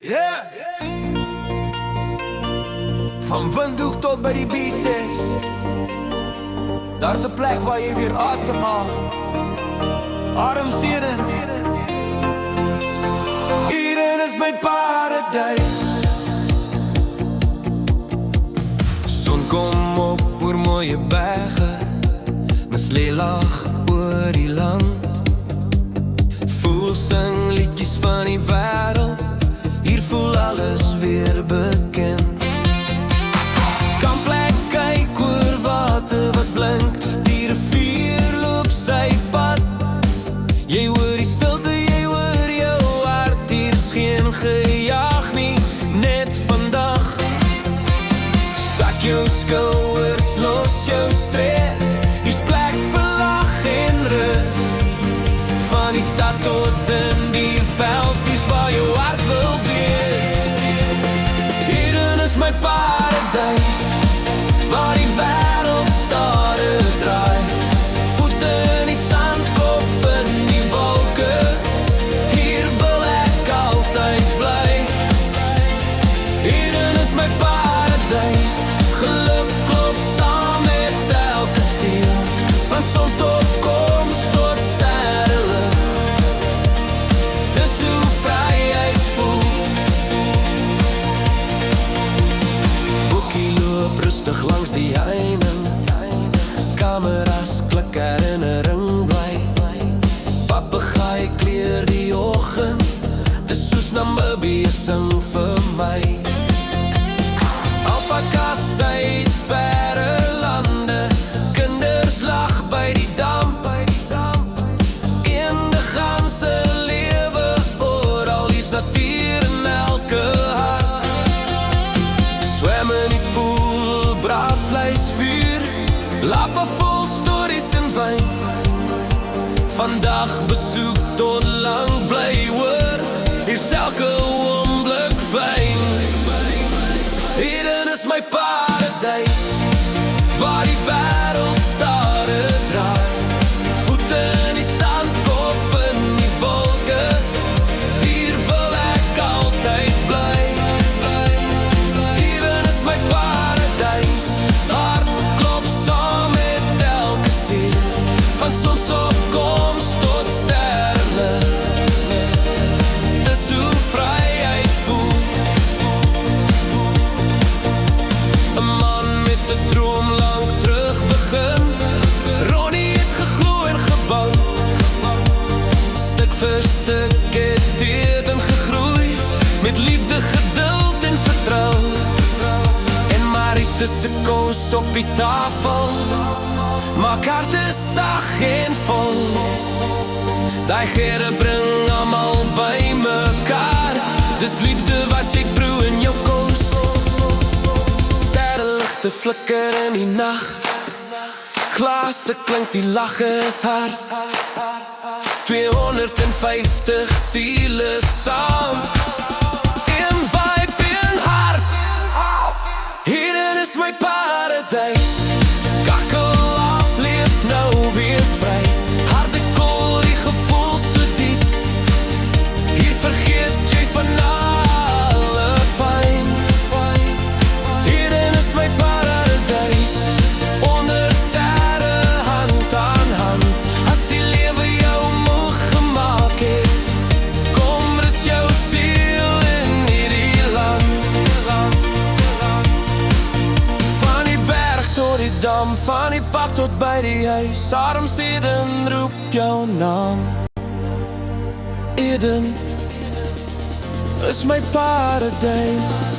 Yeah. Van Windhoek tot bij die B6. Daar is een plek waar je weer asemhaalt. Armzeden. Hierin is mijn paradijs. Zon kom op oor mooie bergen. My slee lag oor die land. Voel sing liedjes van die wêreld. Hier voel alles weer bekend. Kan plek kyk oor water wat blink. Die rivier loop sy pad. Jy hoor die stilte, jy hoor jou hart. Hier is geen gejaag nie, net vandag. Sak jou skouers, los jou stres. Hier's plek vir lag en rus. Van die stad tot in die veld, hier's waar jou hart wil wees. Hierin is my paradijs, waar die wêreld stare draai. Voete in die sand, kop in die wolke. Hier wil ek altyd bly. Hierin is my paradijs. Geluk klop saam met elke siel. Van sonsopkoms tot sterrelig. Dis hoe vryheid voel. Boekie loop rustig langs die heining. Kameras klik, herinnering bly. Papegaai kleur die oggend. Dis soos Namibië sing vir my. Alpakas uit verre lande. Kinders lag by die dam. In die ganse lewe oral is natuur in elke hart. Swem in die poel, braaf vleis vuur. Lappe vol stories en wyn. Vandag besoek tot lang bly hoor. Hier's elke oomblik fyn. Hierin is my paradijs, waar die wêreld stare draai. Voete in die sand, kop in die wolke. Hier wil ek altyd bly. Hierin is my paradijs. Hart klop saam met elke siel. Van sonsopkoms tot sterrelig. Dis hoe vryheid voel. Droom lang terug begin. Ronnie het geglo en gebou. Stuk vir stuk het dit en gegroei. Met liefde, geduld en vertrou. En Mariete se kos op die tafel maak harte sag en vol. Daai geure bring almal by mekaar. Dis liefde wat jy proe in jou kos. Te flikker in die nacht. Glase klink, die lach is hard. 250 siele saam. Een vibe, een hart. Hierin is my paradijs. Skakel af, leef nou, wees vry. Harde kool, die gevoel so diep. Hier vergeet jy van alle pyn. Hierin is my paradijs. Onder sterre, hand aan hand. As die lewe jou moeg gemaak het, kom rus jou siel in hierdie land. Van die berg tot die dam, van die pad tot by die huis. Armzeden roep jou naam. Eden is my paradijs.